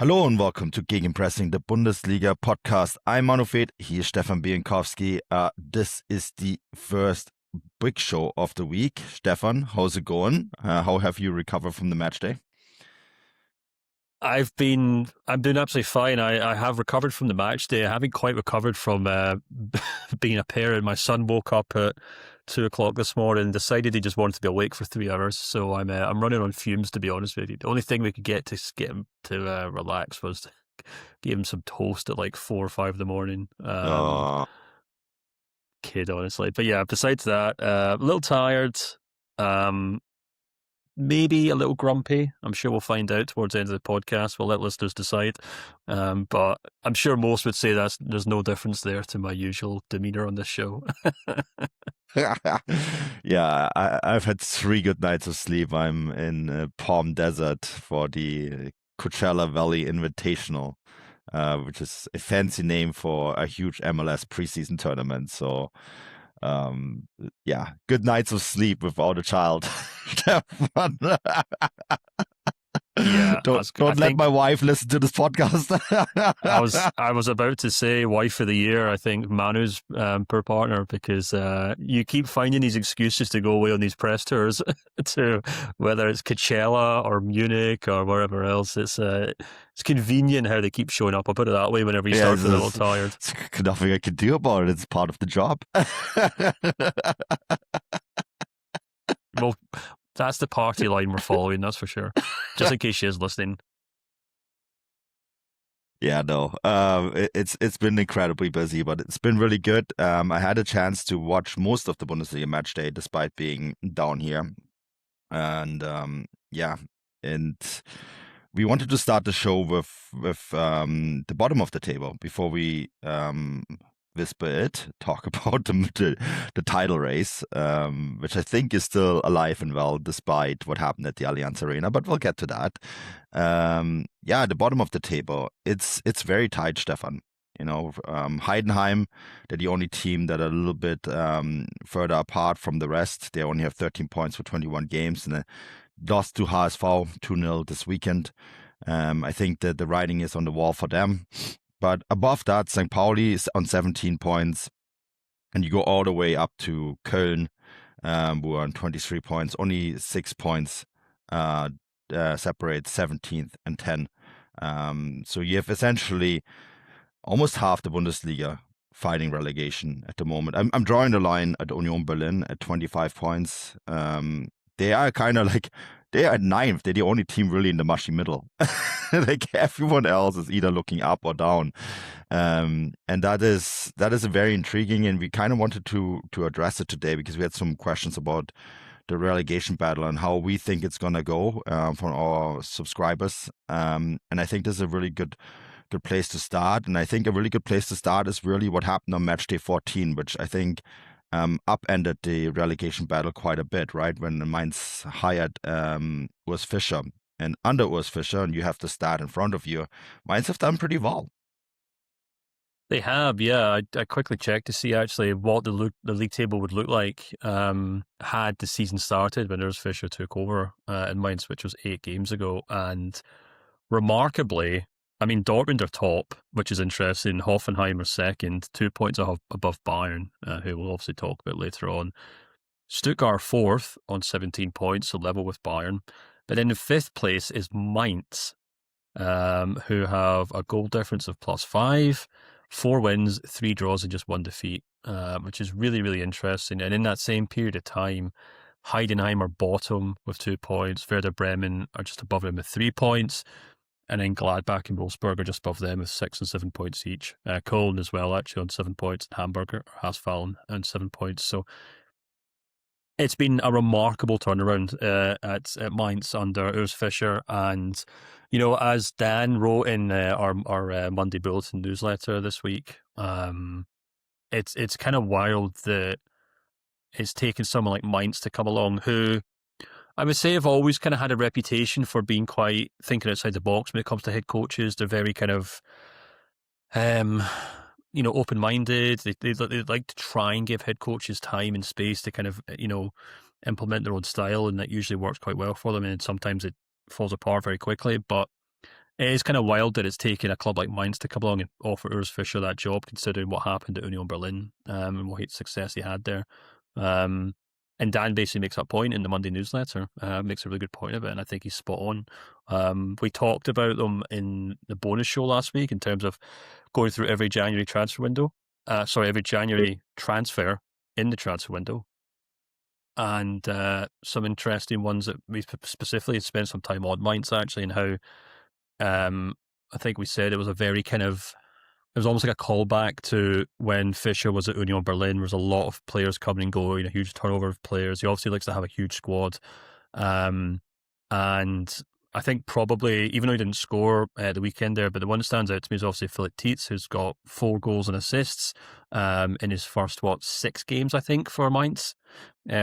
Hallo und welcome to Gegenpressing, the Bundesliga podcast. I'm Manu and hier ist Stefan Bienkowski. This is the first big show of the week. Stefan, how's it going? How have you recovered from the match day? I'm doing absolutely fine. I have recovered from the match day. I haven't quite recovered from being a parent. My son woke up at 2:00 this morning and decided he just wanted to be awake for 3 hours. So I'm running on fumes, to be honest with you. The only thing we could get him to relax was to give him some toast at like 4 or 5 in the morning. Kid, honestly. But yeah, besides that, a little tired. Maybe a little grumpy. I'm sure we'll find out towards the end of the podcast. We'll let listeners decide. But I'm sure most would say there's no difference there to my usual demeanor on this show. Yeah, I've had 3 good nights of sleep. I'm in Palm Desert for the Coachella Valley Invitational, which is a fancy name for a huge MLS preseason tournament. So yeah, good nights of sleep without a child. Yeah, don't let my wife listen to this podcast. I was about to say wife of the year. I think Manu's per partner, because you keep finding these excuses to go away on these press tours to whether it's Coachella or Munich or wherever else. It's convenient how they keep showing up. I'll put it that way. Whenever you start feeling a little tired, there's nothing I can do about it. It's part of the job. Well, that's the party line we're following, that's for sure. Just in case she is listening. Yeah, no. It's been incredibly busy, but it's been really good. I had a chance to watch most of the Bundesliga match day despite being down here. And yeah, and we wanted to start the show with the bottom of the table before we talk about the title race, which I think is still alive and well despite what happened at the Allianz Arena, but we'll get to that. Yeah, the bottom of the table, it's very tight, Stefan. You know, Heidenheim, they're the only team that are a little bit further apart from the rest. They only have 13 points for 21 games and lost to HSV 2-0 this weekend. I think that the writing is on the wall for them. But above that, St. Pauli is on 17 points, and you go all the way up to Köln, who are on 23 points. Only 6 points separate 17th and 10. So you have essentially almost half the Bundesliga fighting relegation at the moment. I'm drawing the line at Union Berlin at 25 points. They are kind of like, they're at 9th. They're the only team really in the mushy middle. Like everyone else is either looking up or down. And that is very intriguing. And we kind of wanted to address it today because we had some questions about the relegation battle and how we think it's going to go from our subscribers. And I think this is a really good place to start. And I think a really good place to start is really what happened on match day 14, which I think upended the relegation battle quite a bit, right? When Mainz hired Urs Fischer. And under Urs Fischer, and you have the stat in front of you, Mainz have done pretty well. They have, yeah. I quickly checked to see actually what the league table would look like had the season started when Urs Fischer took over in Mainz, which was 8 games ago. And remarkably, I mean, Dortmund are top, which is interesting. Hoffenheim are second, 2 points above Bayern, who we'll obviously talk about later on. Stuttgart 4th on 17 points, so level with Bayern. But then in 5th place is Mainz, who have a goal difference of +5, 4 wins, 3 draws, and just 1 defeat, which is really, really interesting. And in that same period of time, Heidenheim are bottom with 2 points. Werder Bremen are just above them with 3 points. And then Gladbach and Wolfsburg are just above them with 6 and 7 points each. Köln as well, actually, on 7 points. And Hamburg or HSV on 7 points. So it's been a remarkable turnaround at Mainz under Urs Fischer. And, you know, as Dan wrote in our Monday Bulletin newsletter this week, it's kind of wild that it's taken someone like Mainz to come along who I would say have always kind of had a reputation for being quite thinking outside the box when it comes to head coaches. They're very kind of, open-minded. They like to try and give head coaches time and space to kind of, implement their own style, and that usually works quite well for them. And sometimes it falls apart very quickly. But it is kind of wild that it's taken a club like Mainz to come along and offer Urs Fischer that job, considering what happened at Union Berlin and what success he had there. And Dan basically makes that point in the Monday newsletter, makes a really good point of it, and I think he's spot on. We talked about them in the bonus show last week in terms of going through every January transfer window. Every January transfer in the transfer window. And some interesting ones that we specifically spent some time on Mainz, actually, and how I think we said it was a very kind of, it was almost like a callback to when Fischer was at Union Berlin. There was a lot of players coming and going, a huge turnover of players. He obviously likes to have a huge squad. And I think probably, even though he didn't score the weekend there, but the one that stands out to me is obviously Philipp Tietz, who's got 4 goals and assists in his first, 6 games, I think, for Mainz,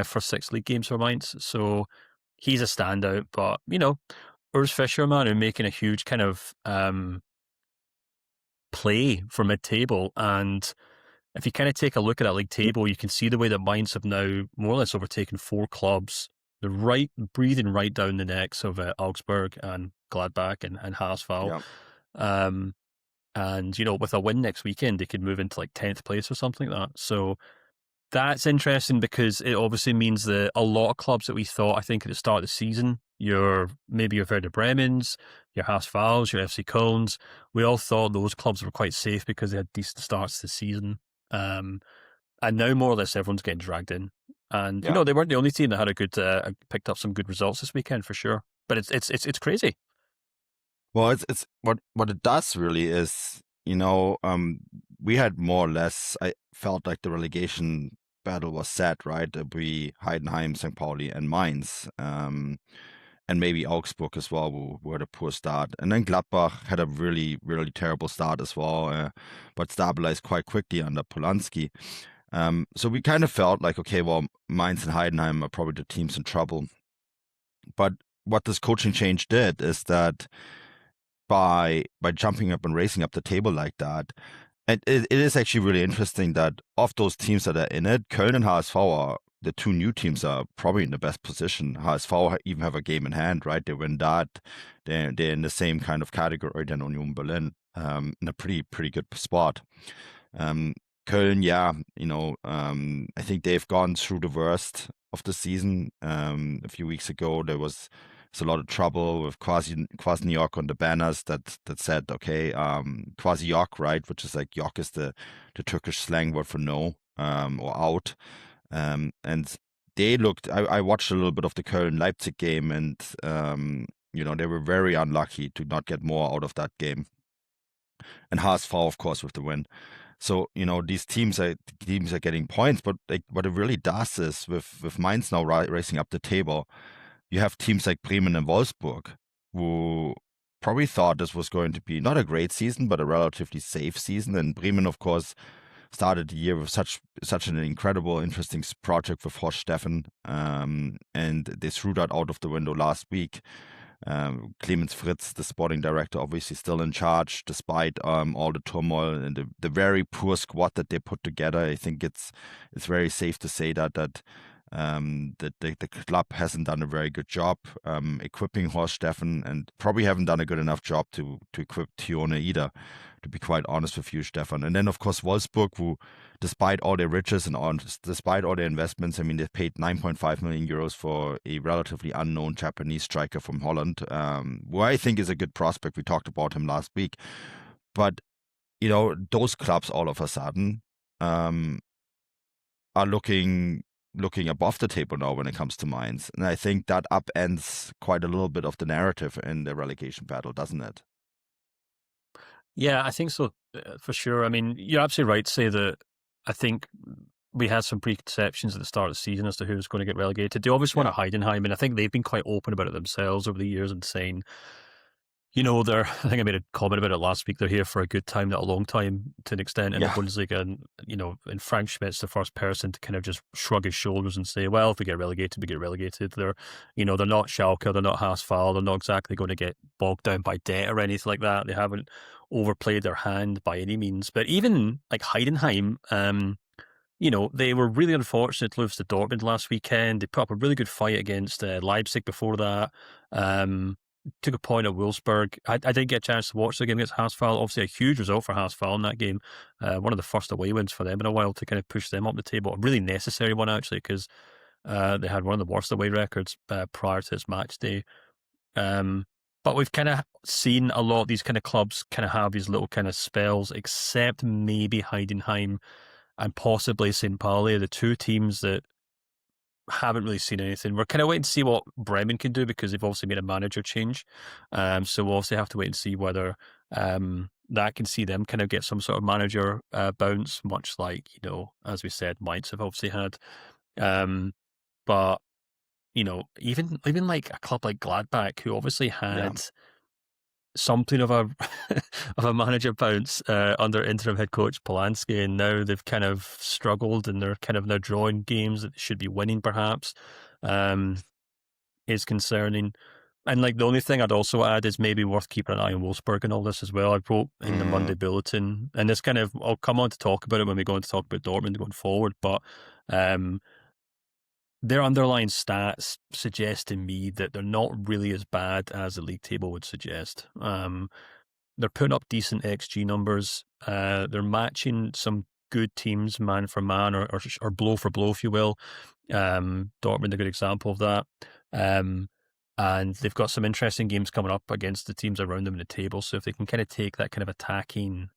for 6 league games for Mainz. So he's a standout. But, Urs Fischer, man, who making a huge kind of play for mid-table. And if you kind of take a look at that league table, you can see the way that Mainz have now more or less overtaken 4 clubs. They're breathing right down the necks of Augsburg and Gladbach and Haasval. Yeah. And, with a win next weekend, they could move into like 10th place or something like that. So that's interesting because it obviously means that a lot of clubs that we thought, I think, at the start of the season, your Werder Bremens, your Haasvals, your FC Kölns, we all thought those clubs were quite safe because they had decent starts to the season. And now more or less everyone's getting dragged in. And, they weren't the only team that had a good, picked up some good results this weekend for sure. But it's crazy. Well, it's what it does really is, we had more or less, I felt like the relegation battle was set, right? We, Heidenheim, St. Pauli, and Mainz, and maybe Augsburg as well, who had a poor start. And then Gladbach had a really, really terrible start as well, but stabilized quite quickly under Polanski. So we kind of felt like, okay, well, Mainz and Heidenheim are probably the teams in trouble. But what this coaching change did is that by jumping up and racing up the table like that, and it is actually really interesting that of those teams that are in it, Köln and HSV are the 2 new teams are probably in the best position. HSV even have a game in hand, right? They win that. They're in the same kind of category than Union Berlin, in a pretty good spot. Köln, yeah, I think they've gone through the worst of the season. A few weeks ago, there was a lot of trouble with Kwasniok on the banners that said, okay, Kwasniok, right, which is like yok is the Turkish slang word for no, or out. And they looked, I watched a little bit of the Köln-Leipzig game, and, they were very unlucky to not get more out of that game. And HSV, of course, with the win. So, these teams are getting points, but what it really does is with Mainz now racing up the table, you have teams like Bremen and Wolfsburg who probably thought this was going to be not a great season, but a relatively safe season. And Bremen, of course, started the year with such an incredible, interesting project with Urs Stefan, and they threw that out of the window last week. Clemens Fritz, the sporting director, obviously still in charge despite all the turmoil and the very poor squad that they put together. I think it's very safe to say that the club hasn't done a very good job equipping Urs Stefan, and probably haven't done a good enough job to equip Tione either, to be quite honest with you, Stefan. And then, of course, Wolfsburg, who, despite all their riches and despite all their investments, I mean, they paid 9.5 million euros for a relatively unknown Japanese striker from Holland, who I think is a good prospect. We talked about him last week. But, those clubs all of a sudden are looking above the table now when it comes to Mainz. And I think that upends quite a little bit of the narrative in the relegation battle, doesn't it? Yeah, I think so, for sure. I mean, you're absolutely right to say that I think we had some preconceptions at the start of the season as to who was going to get relegated. They obviously want to Heidenheim, and I think they've been quite open about it themselves over the years and saying, I think I made a comment about it last week, they're here for a good time, not a long time, to an extent, in the Bundesliga. And, and Frank Schmidt's the first person to kind of just shrug his shoulders and say, well, if we get relegated, we get relegated. They're not Schalke, they're not Haasval, they're not exactly going to get bogged down by debt or anything like that. They haven't overplayed their hand by any means. But even like Heidenheim, they were really unfortunate to lose to Dortmund last weekend. They put up a really good fight against Leipzig before that. took a point at Wolfsburg. I did get a chance to watch the game against Haasfall. Obviously, a huge result for Haasfall in that game. One of the first away wins for them in a while to kind of push them up the table. A really necessary one, actually, because they had one of the worst away records prior to its match day. But we've kind of seen a lot of these kind of clubs kind of have these little kind of spells, except maybe Heidenheim and possibly St. Pauli, the two teams that haven't really seen anything. We're kind of waiting to see what Bremen can do because they've obviously made a manager change. So we'll also have to wait and see whether that can see them kind of get some sort of manager bounce, much like, as we said, Mainz have obviously had. But, even like a club like Gladbach, who obviously had something of a of a manager bounce under interim head coach Polanski, and now they've kind of struggled and they're kind of now drawing games that they should be winning perhaps, is concerning. And like the only thing I'd also add is maybe worth keeping an eye on Wolfsburg and all this as well. I wrote in the Monday Bulletin, and this kind of, I'll come on to talk about it when we go on to talk about Dortmund going forward, but their underlying stats suggest to me that they're not really as bad as the league table would suggest. They're putting up decent XG numbers. They're matching some good teams man for man or blow for blow, if you will. Dortmund a good example of that. And they've got some interesting games coming up against the teams around them in the table. So if they can kind of take that kind of attacking,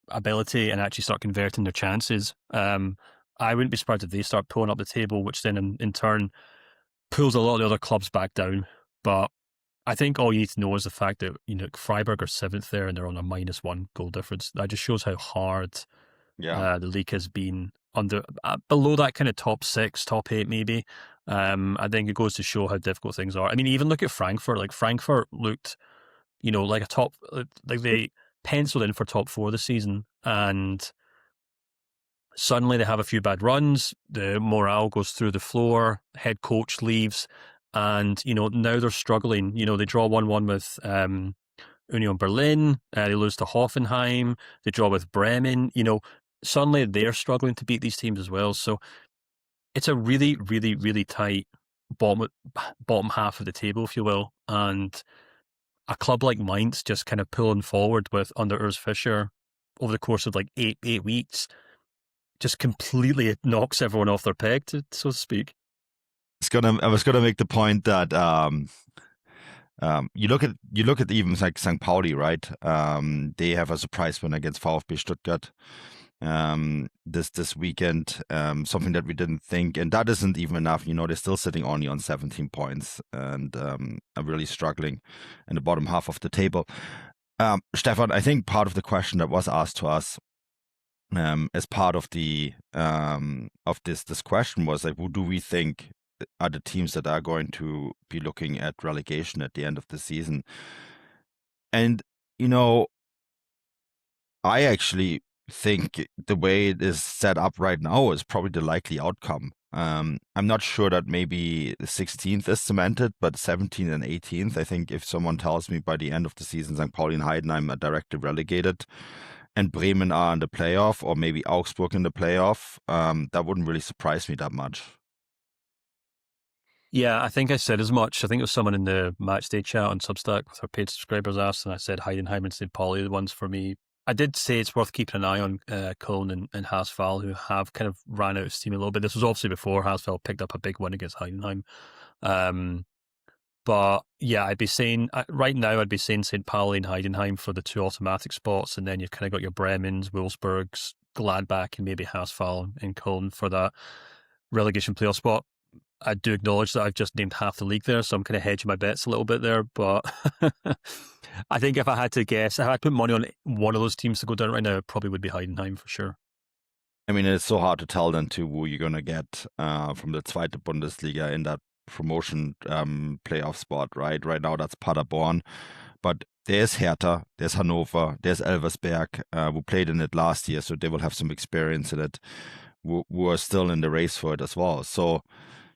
ability and actually start converting their chances, I wouldn't be surprised if they start pulling up the table, which then in turn pulls a lot of the other clubs back down. But I think all you need to know is the fact that, Freiburg are 7th there and they're on a -1 goal difference. That just shows how hard the league has been under below that kind of top 6, top 8 maybe. I think it goes to show how difficult things are. I mean, even look at Frankfurt. Like Frankfurt looked, like a top, like they penciled in for top 4 this season, and suddenly they have a few bad runs. The morale goes through the floor. Head coach leaves, and now they're struggling. They draw 1-1 with Union Berlin. They lose to Hoffenheim. They draw with Bremen. Suddenly they're struggling to beat these teams as well. So it's a really, really, really tight bottom half of the table, if you will. And a club like Mainz just kind of pulling forward with under Urs Fischer over the course of like eight weeks just completely knocks everyone off their peg, so to speak. I was gonna make the point that you look at even like St. Pauli, right? They have a surprise win against VfB Stuttgart this weekend, something that we didn't think, and that isn't even enough. They're still sitting only on 17 points and are really struggling in the bottom half of the table. Stefan, I think part of the question that was asked to us as part of the of this question was like, who do we think are the teams that are going to be looking at relegation at the end of the season? And I actually think the way it is set up right now is probably the likely outcome. I'm not sure that maybe the 16th is cemented, but 17th and 18th. I think if someone tells me by the end of the season St. Pauli and Heidenheim are directly relegated and Bremen are in the playoff, or maybe Augsburg in the playoff, that wouldn't really surprise me that much. Yeah, I think I said as much. I think it was someone in the matchday chat on Substack with our paid subscribers asked, and I said Heidenheim and St. Pauli are the ones for me. I did say it's worth keeping an eye on Köln and Haasfall, who have kind of ran out of steam a little bit. This was obviously before Haasfall picked up a big win against Heidenheim. But yeah, I'd be saying right now, I'd be saying St. Pauli and Heidenheim for the 2 automatic spots, and then you've kind of got your Bremens, Wolfsburgs, Gladbach, and maybe Haasfall and Köln for that relegation playoff spot. I do acknowledge that I've just named half the league there, so I'm kind of hedging my bets a little bit there. But I think if I had to guess, if I had to put money on one of those teams to go down right now, it probably would be Heidenheim for sure. I mean, it's so hard to tell then too who you're gonna get from the Zweite Bundesliga in that promotion playoff spot, right? Right now that's Paderborn, but there's Hertha, there's Hannover, there's Elversberg, who played in it last year, so they will have some experience in it, who are still in the race for it as well. So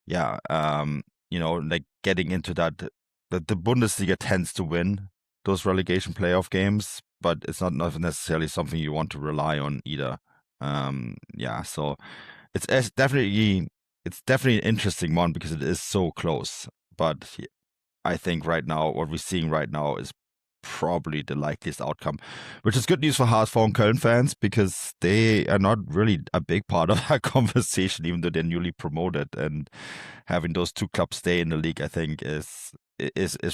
yeah, like getting into that, the Bundesliga tends to win those relegation playoff games, but it's not necessarily something you want to rely on either. So it's definitely an interesting one because it is so close. but I think right now, what we're seeing right now is probably the likeliest outcome, which is good news for HSV and Köln fans because they are not really a big part of that conversation, even though they're newly promoted. And having those two clubs stay in the league, I think, is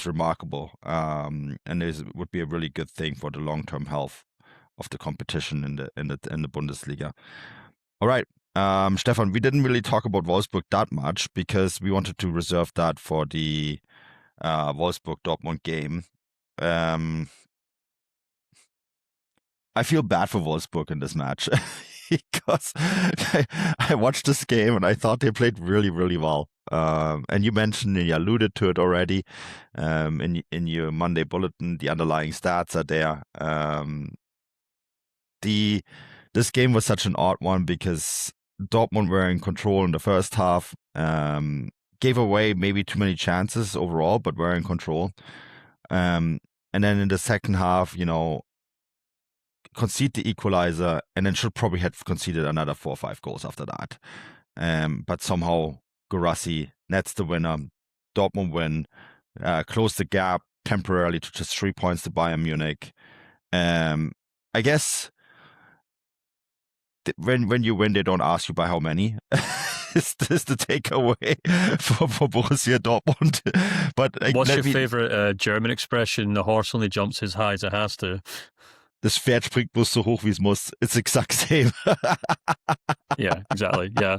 remarkable, and would be a really good thing for the long-term health of the competition in the Bundesliga. All right. Stefan, we didn't really talk about Wolfsburg that much because we wanted to reserve that for the Wolfsburg-Dortmund game. I feel bad for Wolfsburg in this match because I watched this game and I thought they played really, really well. And you mentioned, and you alluded to it already in your Monday bulletin, the underlying stats are there. This game was such an odd one because Dortmund were in control in the first half, gave away maybe too many chances overall, but were in control. And then in the second half, concede the equalizer, and then should probably have conceded another 4 or 5 goals after that. But somehow Guirassy nets the winner. Dortmund win, close the gap temporarily to just 3 points to Bayern Munich. I guess when you win, they don't ask you by how many. Is this the takeaway for Borussia Dortmund? But what's your favorite German expression? The horse only jumps as high as it has to. Das Pferd springt bloß so hoch, wie es muss. It's the exact same. Yeah, exactly. Yeah.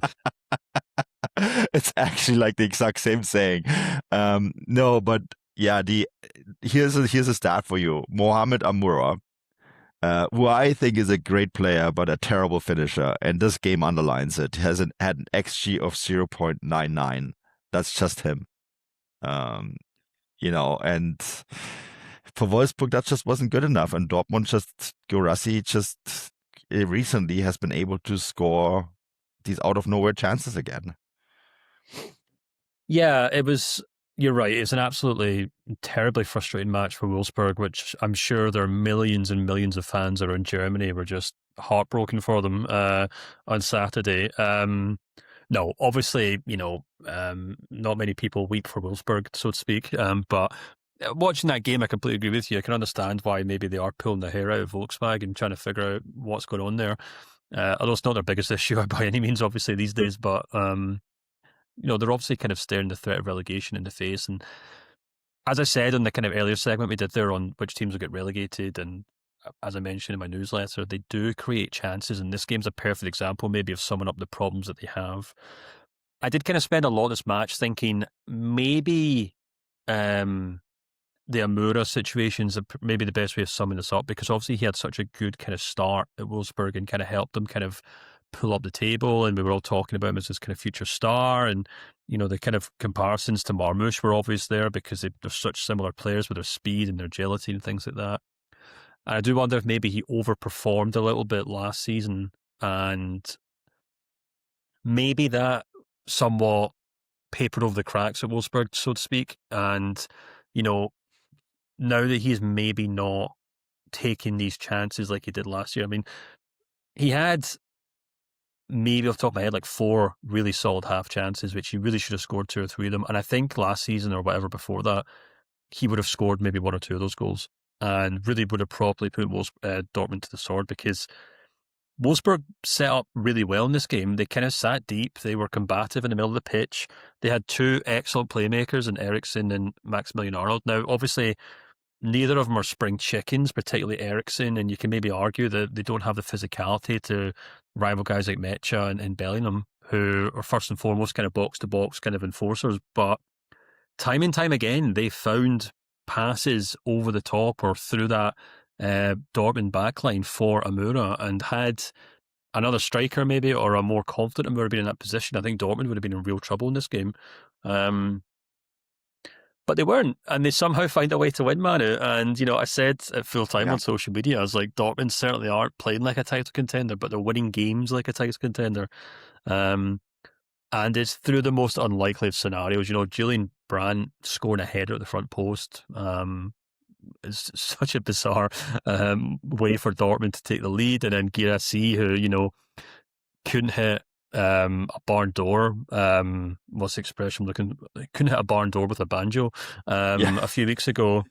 It's actually like the exact same saying. No, but yeah, here's a stat for you. Mohamed Amoura, who I think is a great player, but a terrible finisher, and this game underlines it, had an XG of 0.99. That's just him. And for Wolfsburg, that just wasn't good enough. And Dortmund Guirassy recently has been able to score these out of nowhere chances again. Yeah, you're right. It's an absolutely terribly frustrating match for Wolfsburg, which I'm sure there are millions and millions of fans around Germany were just heartbroken for them on Saturday. No, obviously, not many people weep for Wolfsburg, so to speak. But watching that game, I completely agree with you. I can understand why maybe they are pulling their hair out of Volkswagen and trying to figure out what's going on there. Although it's not their biggest issue by any means, obviously, these days. But, they're obviously kind of staring the threat of relegation in the face. And as I said in the kind of earlier segment we did there on which teams will get relegated, and as I mentioned in my newsletter, they do create chances. And this game's a perfect example maybe of summing up the problems that they have. I did kind of spend a lot of this match thinking maybe the Amoura situation's maybe the best way of summing this up, because obviously he had such a good kind of start at Wolfsburg and kind of helped them kind of pull up the table, and we were all talking about him as this kind of future star, and the kind of comparisons to Marmoush were obvious there because they're such similar players with their speed and their agility and things like that. And I do wonder if maybe he overperformed a little bit last season, and maybe that somewhat papered over the cracks at Wolfsburg, so to speak. And now that he's maybe not taking these chances like he did last year. I mean, he had maybe off the top of my head like 4 really solid half chances, which he really should have scored 2 or 3 of them. And I think last season or whatever before that, he would have scored maybe 1 or 2 of those goals and really would have properly put Dortmund to the sword, because Wolfsburg set up really well in this game. They kind of sat deep. They were combative in the middle of the pitch. They had 2 excellent playmakers in Eriksen and Maximilian Arnold. Now, obviously, neither of them are spring chickens, particularly Eriksen, and you can maybe argue that they don't have the physicality to rival guys like Mecha and Bellingham, who are first and foremost kind of box-to-box kind of enforcers. But time and time again, they found passes over the top or through that Dortmund backline for Amoura, and had another striker maybe, or a more confident Amoura been in that position, I think Dortmund would have been in real trouble in this game. But they weren't, and they somehow find a way to win, Manu. And, I said at full time on social media, I was like, Dortmund certainly aren't playing like a title contender, but they're winning games like a title contender. And it's through the most unlikely of scenarios. Julian Brandt scoring a header at the front post. It's such a bizarre way for Dortmund to take the lead. And then Guirassy, who, couldn't hit a barn door. What's the expression? Looking, couldn't hit a barn door with a banjo. Yeah. A few weeks ago,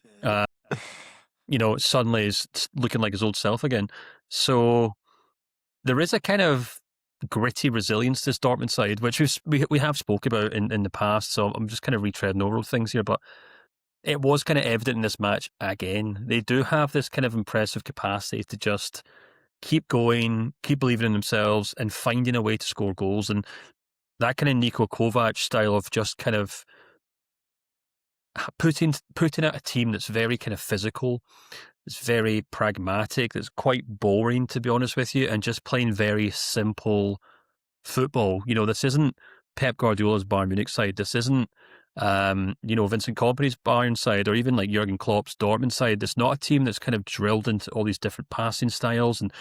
suddenly is looking like his old self again. So there is a kind of gritty resilience to this Dortmund side, which we have spoke about in the past. So I'm just kind of retreading over things here, but it was kind of evident in this match again. They do have this kind of impressive capacity to just keep going, keep believing in themselves, and finding a way to score goals. And that kind of Niko Kovac style of just kind of putting out a team that's very kind of physical, it's very pragmatic, that's quite boring, to be honest with you, and just playing very simple football. This isn't Pep Guardiola's Bayern Munich side. This isn't, Vincent Kompany's Bayern side, or even like Jurgen Klopp's Dortmund side. It's not a team that's kind of drilled into all these different passing styles and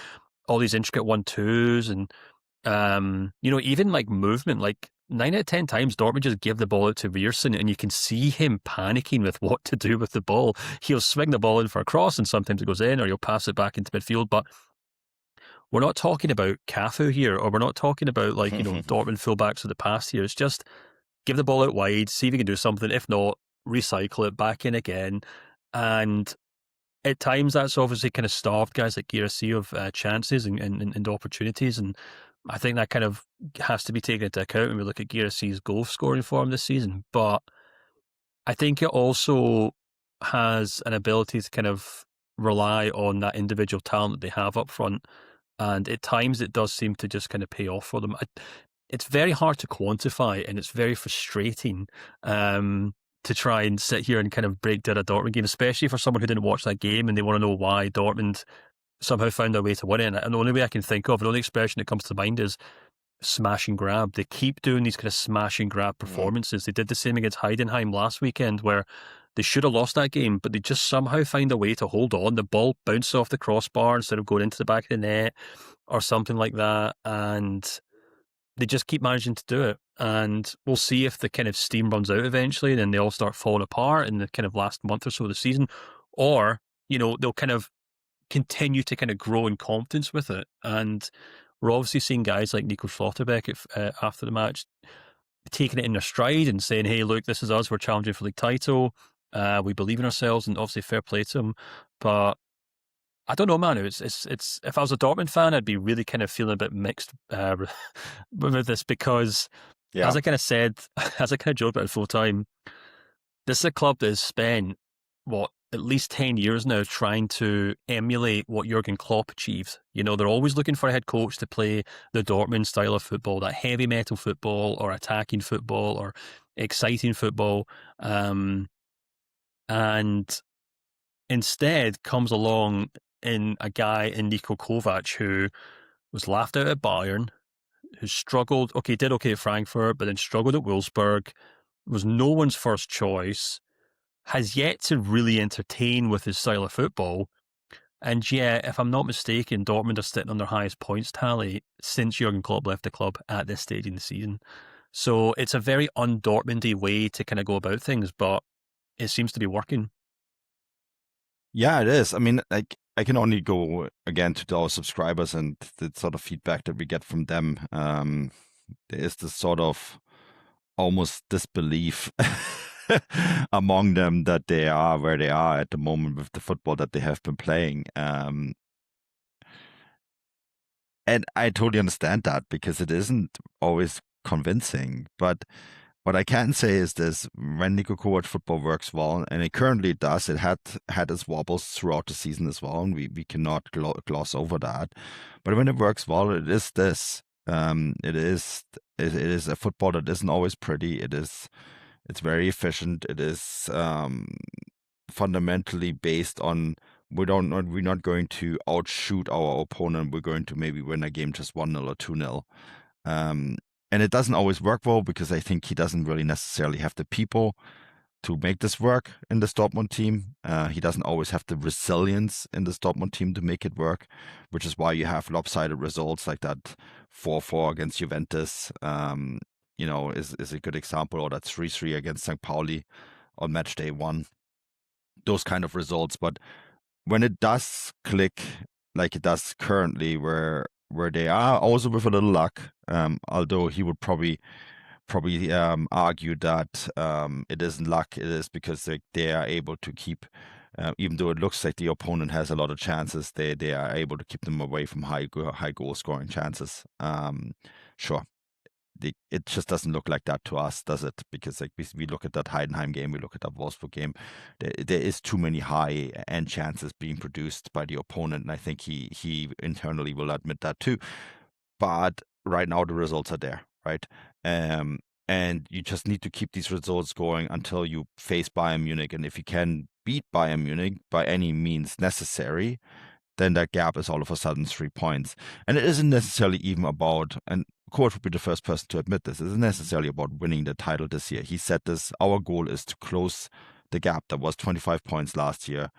all these intricate 1-2s and, even like movement. Like 9 out of 10 times, Dortmund just give the ball out to Rierson, and you can see him panicking with what to do with the ball. He'll swing the ball in for a cross, and sometimes it goes in, or he'll pass it back into midfield. But we're not talking about Cafu here, or we're not talking about Dortmund fullbacks of the past here. It's just give the ball out wide, see if you can do something. If not, recycle it back in again. And at times that's obviously kind of starved guys like Guirassy of chances and opportunities. And I think that kind of has to be taken into account when we look at Guirassy's goal scoring form this season. But I think it also has an ability to kind of rely on that individual talent that they have up front. And at times it does seem to just kind of pay off for them. It's very hard to quantify, and it's very frustrating to try and sit here and kind of break down a Dortmund game, especially for someone who didn't watch that game and they want to know why Dortmund somehow found a way to win it. And the only way I can think of, the only expression that comes to mind is smash and grab. They keep doing these kind of smash and grab performances. They did the same against Heidenheim last weekend, where they should have lost that game, but they just somehow find a way to hold on. The ball bounced off the crossbar instead of going into the back of the net or something like that. And they just keep managing to do it. And we'll see if the kind of steam runs out eventually, and then they all start falling apart in the kind of last month or so of the season. Or, they'll kind of continue to kind of grow in confidence with it. And we're obviously seeing guys like Nico Schlotterbeck after the match taking it in their stride and saying, hey, look, this is us. We're challenging for the title. We believe in ourselves, and obviously fair play to them. But I don't know, man. It's if I was a Dortmund fan, I'd be really kind of feeling a bit mixed with this, because as I kind of said, as I kind of joked about it full time, this is a club that has spent at least 10 years now trying to emulate what Jurgen Klopp achieved. They're always looking for a head coach to play the Dortmund style of football, that heavy metal football or attacking football or exciting football. And instead comes along in a guy in Niko Kovac, who was laughed out at Bayern, who struggled, did okay at Frankfurt, but then struggled at Wolfsburg, was no one's first choice, has yet to really entertain with his style of football. And yeah, if I'm not mistaken, Dortmund are sitting on their highest points tally since Jurgen Klopp left the club at this stage in the season. So it's a very un-Dortmundy way to kind of go about things, but it seems to be working. Yeah, it is. I mean, like, I can only go again to our subscribers and the sort of feedback that we get from them. There is this sort of almost disbelief among them that they are where they are at the moment with the football that they have been playing. And I totally understand that, because it isn't always convincing. But what I can say is this: when Niko Kovac football works well, and it currently does, it had its wobbles throughout the season as well, and we cannot gloss over that. But when it works well, it is this. It is a football that isn't always pretty. It's very efficient. It is fundamentally based on we're not going to outshoot our opponent. We're going to maybe win a game just 1-0 or 2-0. And it doesn't always work well, because I think he doesn't really necessarily have the people to make this work in the Dortmund team. He doesn't always have the resilience in the Dortmund team to make it work, which is why you have lopsided results like that 4-4 against Juventus, is a good example, or that 3-3 against St. Pauli on match day 1. Those kind of results. But when it does click like it does currently, where where they are, also with a little luck. Although he would probably argue that it isn't luck, it is because they are able to keep, even though it looks like the opponent has a lot of chances, they are able to keep them away from high goal scoring chances. Sure. It just doesn't look like that to us, does it? Because like we look at that Heidenheim game, we look at that Wolfsburg game, there is too many high end chances being produced by the opponent, and I think he internally will admit that too. But right now the results are there, right? And you just need to keep these results going until you face Bayern Munich, and if you can beat Bayern Munich by any means necessary, then that gap is all of a sudden 3 points. And it isn't necessarily even about, and Kovac would be the first person to admit this, it isn't necessarily about winning the title this year. He said this, our goal is to close the gap that was 25 points last year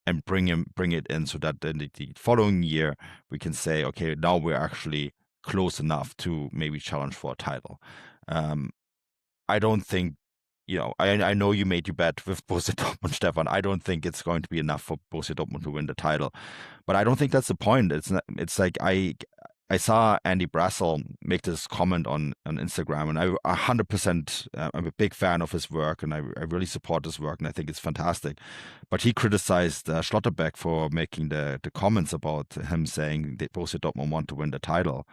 and bring it in so that in the following year we can say, okay, now we're actually close enough to maybe challenge for a title. I don't think, I know you made your bet with Borussia Dortmund, Stefan. I don't think it's going to be enough for Borussia Dortmund to win the title, but I don't think that's the point. It's like I saw Andy Brassel make this comment on Instagram, and I 100%, I'm a big fan of his work, and I really support his work, and I think it's fantastic. But he criticized Schlotterbeck for making the comments about him saying that Borussia Dortmund want to win the title.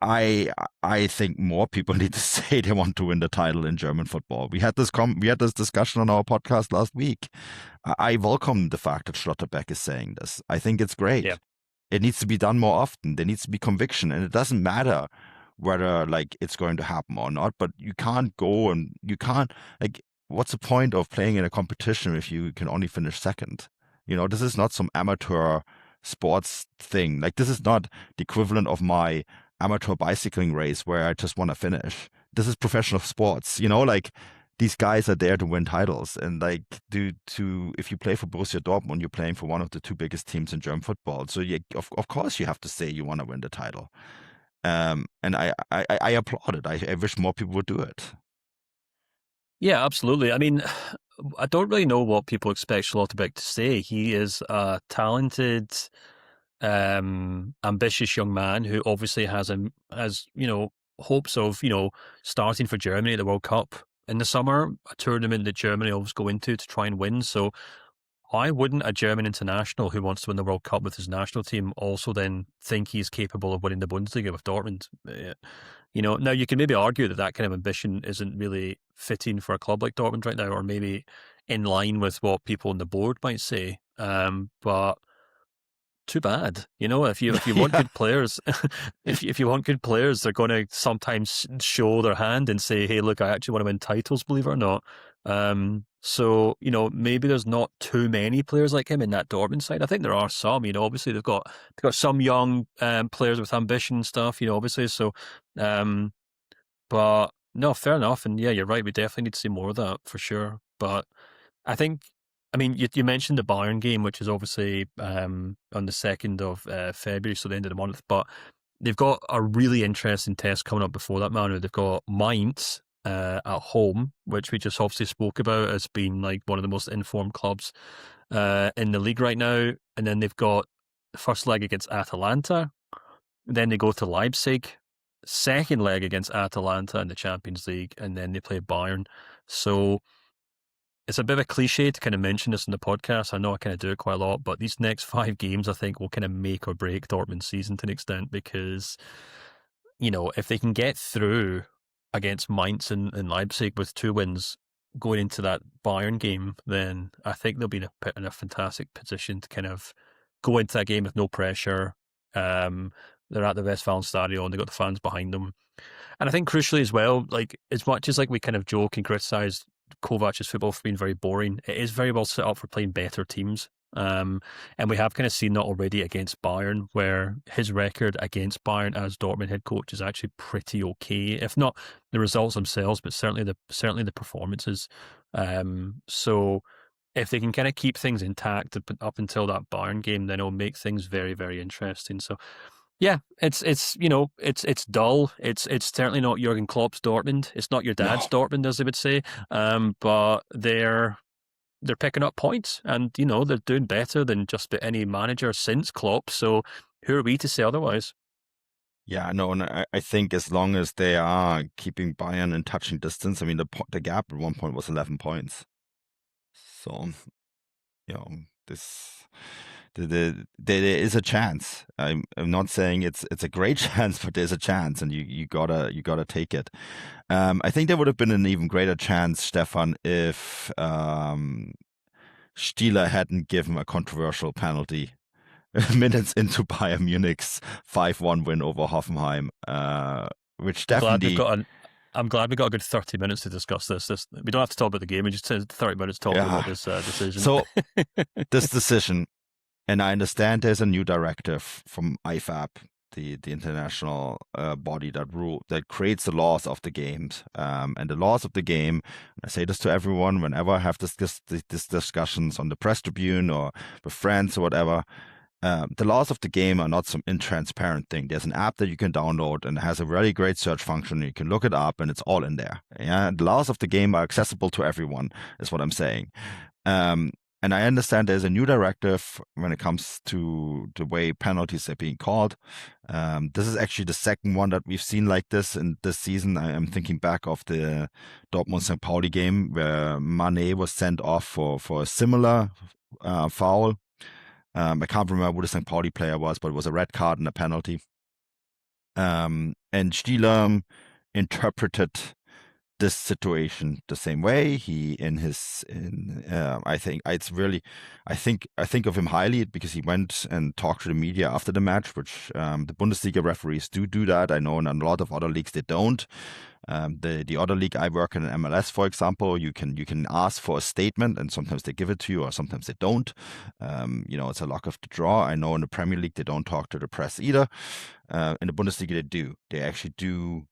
I think more people need to say they want to win the title in German football. We had this discussion on our podcast last week. I welcome the fact that Schlotterbeck is saying this. I think it's great. Yeah. It needs to be done more often. There needs to be conviction, and it doesn't matter whether like it's going to happen or not. But you can't go and you can't like. What's the point of playing in a competition if you can only finish second? This is not some amateur sports thing. Like, this is not the equivalent of my amateur bicycling race where I just want to finish. This is professional sports, like these guys are there to win titles. And like if you play for Borussia Dortmund, you're playing for one of the two biggest teams in German football. So of course you have to say you want to win the title. And I applaud it. I wish more people would do it. Yeah, absolutely. I mean, I don't really know what people expect Schlotterbeck to say. He is a talented, ambitious young man who obviously has hopes of starting for Germany at the World Cup in the summer, a tournament that Germany always go into to try and win. So why wouldn't a German international who wants to win the World Cup with his national team also then think he's capable of winning the Bundesliga with Dortmund? Now you can maybe argue that kind of ambition isn't really fitting for a club like Dortmund right now, or maybe in line with what people on the board might say. But too bad. If you want good players, if you want good players, they're going to sometimes show their hand and say, "Hey, look, I actually want to win titles, believe it or not." So maybe there's not too many players like him in that Dortmund side. I think there are some. Obviously they've got some young players with ambition and stuff. Obviously. So, but no, fair enough. And yeah, you're right. We definitely need to see more of that for sure. But I think, you mentioned the Bayern game, which is obviously on the 2nd of February, so the end of the month. But they've got a really interesting test coming up before that, Manu. They've got Mainz at home, which we just obviously spoke about as being like one of the most informed clubs in the league right now. And then they've got the first leg against Atalanta. Then they go to Leipzig, second leg against Atalanta in the Champions League, and then they play Bayern. So it's a bit of a cliche to kind of mention this in the podcast. I know I kind of do it quite a lot, but these next 5 games, I think, will kind of make or break Dortmund's season to an extent, because, if they can get through against Mainz and Leipzig with 2 wins going into that Bayern game, then I think they'll be in a fantastic position to kind of go into that game with no pressure. They're at the Westfalenstadion, they've got the fans behind them. And I think crucially as well, like, as much as like we kind of joke and criticise Kovac's football for being very boring, it is very well set up for playing better teams. And we have kind of seen that already against Bayern, where his record against Bayern as Dortmund head coach is actually pretty okay, if not the results themselves, but certainly the performances. So if they can kind of keep things intact up until that Bayern game, then it'll make things very, very interesting. So yeah, it's dull. It's certainly not Jurgen Klopp's Dortmund. It's not your dad's Dortmund, as they would say. But they're picking up points, and they're doing better than just about any manager since Klopp. So who are we to say otherwise? Yeah, no, and I think as long as they are keeping Bayern in touching distance, I mean, the gap at one point was 11 points. So, you know, this there is a chance. I'm not saying it's a great chance, but there's a chance, and you gotta take it. I think there would have been an even greater chance, Stefan, if Stieler hadn't given a controversial penalty minutes into Bayern Munich's 5-1 win over Hoffenheim, which definitely. I'm glad we got a good 30 minutes to discuss this. We don't have to talk about the game. We just said 30 minutes talking about this decision. So this decision, and I understand there's a new directive from IFAB, the international body that creates the laws of the games, and the laws of the game. I say this to everyone whenever I have these discussions on the press tribune or with friends or whatever. The laws of the game are not some intransparent thing. There's an app that you can download and it has a really great search function. You can look it up and it's all in there. Yeah, the laws of the game are accessible to everyone, is what I'm saying. And I understand there's a new directive when it comes to the way penalties are being called. This is actually the second one that we've seen like this in this season. I am thinking back of the Dortmund St. Pauli game where Mane was sent off for a similar foul. I can't remember who the St. Pauli player was, but it was a red card and a penalty. And Stieler interpreted this situation the same way. I think of him highly because he went and talked to the media after the match, which the Bundesliga referees do that. I know in a lot of other leagues they don't. The other league I work in MLS, for example, you can ask for a statement, and sometimes they give it to you, or sometimes they don't. It's a luck of the draw. I know in the Premier League they don't talk to the press either. In the Bundesliga they do. They actually do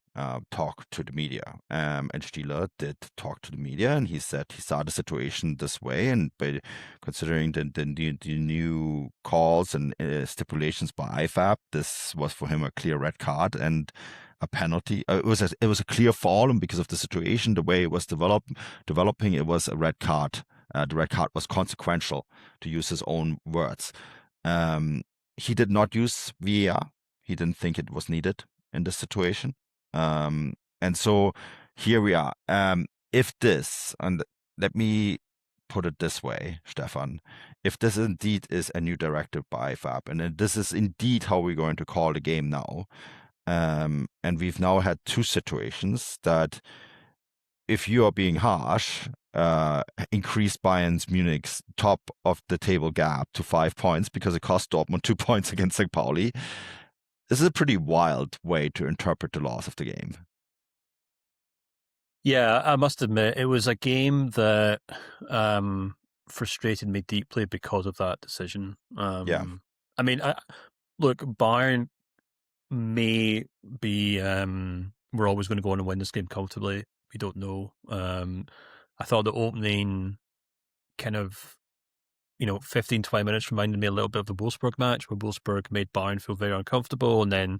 talk to the media. And Stieler did talk to the media, and he said he saw the situation this way, and by considering the new calls and stipulations by IFAB, this was for him a clear red card and a penalty. It was a clear foul, and because of the situation, the way it was developing, it was a red card. The red card was consequential, to use his own words. He did not use VAR. He didn't think it was needed in this situation. And so here we are. If this, and let me put it this way, Stefan, if this indeed is a new directive by IFAB, and this is indeed how we're going to call the game now, and we've now had two situations that, if you are being harsh, increased Bayern Munich's top of the table gap to 5 points because it cost Dortmund 2 points against St. Pauli. This is a pretty wild way to interpret the laws of the game. Yeah, I must admit, it was a game that frustrated me deeply because of that decision. Yeah. I mean, look, Bayern may be, we're always going to go on and win this game comfortably. We don't know. I thought the opening kind of, 15, 20 minutes reminded me a little bit of the Wolfsburg match, where Wolfsburg made Bayern feel very uncomfortable, and then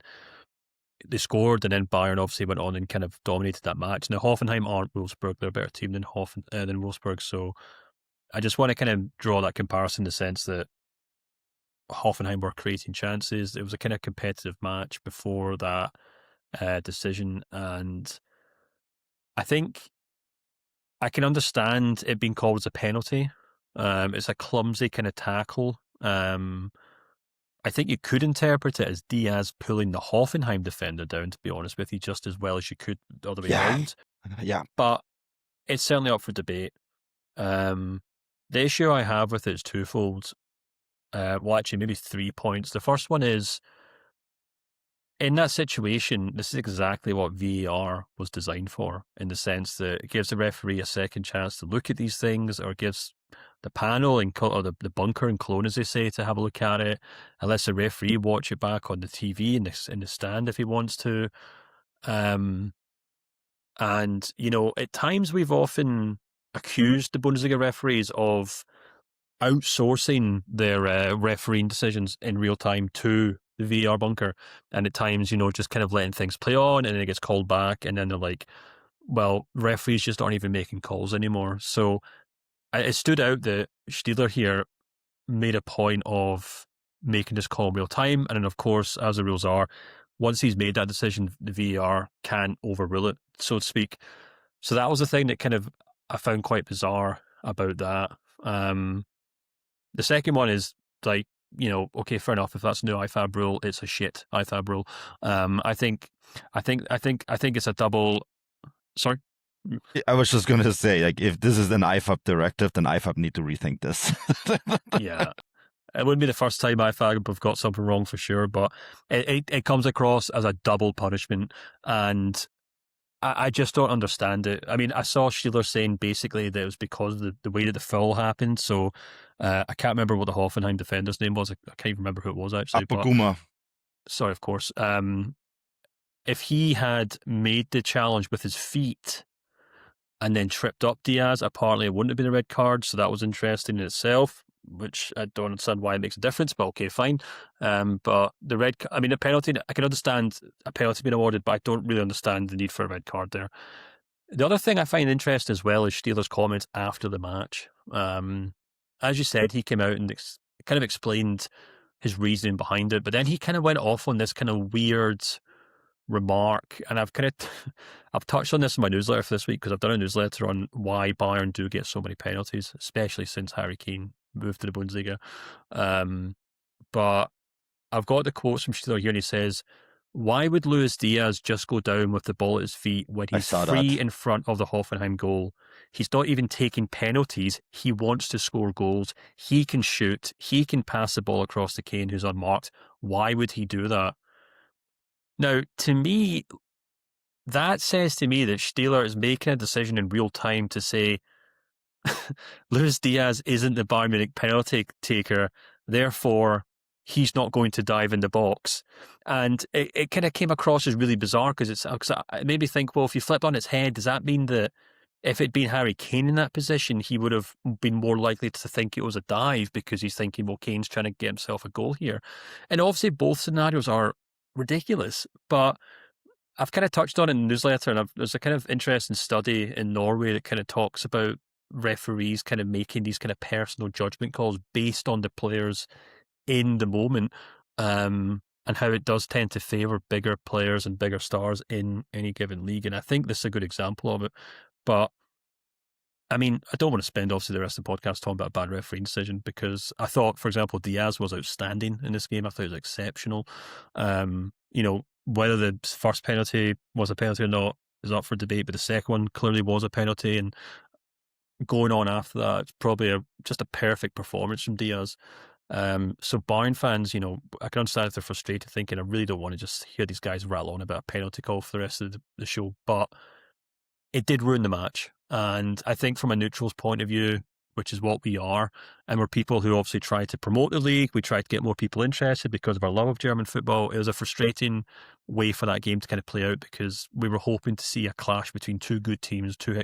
they scored, and then Bayern obviously went on and kind of dominated that match. Now, Hoffenheim aren't Wolfsburg. They're a better team than Wolfsburg, so I just want to kind of draw that comparison in the sense that Hoffenheim were creating chances. It was a kind of competitive match before that decision, and I think I can understand it being called as a penalty. It's a clumsy kind of tackle. I think you could interpret it as Diaz pulling the Hoffenheim defender down, to be honest with you, just as well as you could the other way around. Yeah. But it's certainly up for debate. The issue I have with it is twofold. Actually, maybe 3 points. The first one is, in that situation, this is exactly what VAR was designed for, in the sense that it gives the referee a second chance to look at these things, or gives the panel or the bunker and clone, as they say, to have a look at it, and lets the referee watch it back on the TV in the stand if he wants to. And, at times we've often accused the Bundesliga referees of outsourcing their refereeing decisions in real time to the VAR bunker, and at times, just kind of letting things play on, and then it gets called back, and then they're like, well, referees just aren't even making calls anymore. So it stood out that Stieler here made a point of making this call in real time. And then, of course, as the rules are, once he's made that decision, the VAR can't overrule it, so to speak. So that was the thing that kind of I found quite bizarre about that. The second one is like, okay, fair enough. If that's a new IFAB rule, it's a shit IFAB rule. I think it's a double. Sorry. I was just going to say, like, if this is an IFAB directive, then IFAB need to rethink this. Yeah. It wouldn't be the first time IFAB have got something wrong for sure, but it comes across as a double punishment, and I just don't understand it. I mean, I saw Steeler saying basically that it was because of the way that the foul happened. So I can't remember what the Hoffenheim defender's name was. I can't even remember who it was actually. Apoguma. Sorry, of course. If he had made the challenge with his feet and then tripped up Diaz, apparently it wouldn't have been a red card. So that was interesting in itself, which I don't understand why it makes a difference, but okay, fine. But the penalty, I can understand a penalty being awarded, but I don't really understand the need for a red card there. The other thing I find interesting as well is Steeler's comments after the match. As you said, he came out and kind of explained his reasoning behind it, but then he kind of went off on this kind of weird remark, and I've touched on this in my newsletter for this week because I've done a newsletter on why Bayern do get so many penalties, especially since Harry Kane moved to the Bundesliga. But I've got the quotes from Steeler here, and he says, "Why would Luis Diaz just go down with the ball at his feet when he's free in front of the Hoffenheim goal? He's not even taking penalties. He wants to score goals. He can shoot. He can pass the ball across to Kane, who's unmarked. Why would he do that?" Now, to me, that says to me that Steeler is making a decision in real time to say, Luis Diaz isn't the Bayern Munich penalty taker, therefore he's not going to dive in the box. And it kind of came across as really bizarre because it made me think, well, if you flip on its head, does that mean that if it'd been Harry Kane in that position, he would have been more likely to think it was a dive because he's thinking, well, Kane's trying to get himself a goal here. And obviously both scenarios are ridiculous, but I've kind of touched on it in the newsletter, and there's a kind of interesting study in Norway that kind of talks about referees kind of making these kind of personal judgment calls based on the players in the moment, and how it does tend to favour bigger players and bigger stars in any given league. And I think this is a good example of it. But I mean, I don't want to spend obviously the rest of the podcast talking about a bad refereeing decision, because I thought, for example, Diaz was outstanding in this game. I thought he was exceptional. Whether the first penalty was a penalty or not is up for debate, but the second one clearly was a penalty. And going on after that, it's probably just a perfect performance from Diaz. So Bayern fans, I can understand if they're frustrated, thinking, I really don't want to just hear these guys rattle on about a penalty call for the rest of the show, but it did ruin the match. And I think from a neutral's point of view, which is what we are, and we're people who obviously try to promote the league, we try to get more people interested because of our love of German football, it was a frustrating way for that game to kind of play out, because we were hoping to see a clash between two good teams, two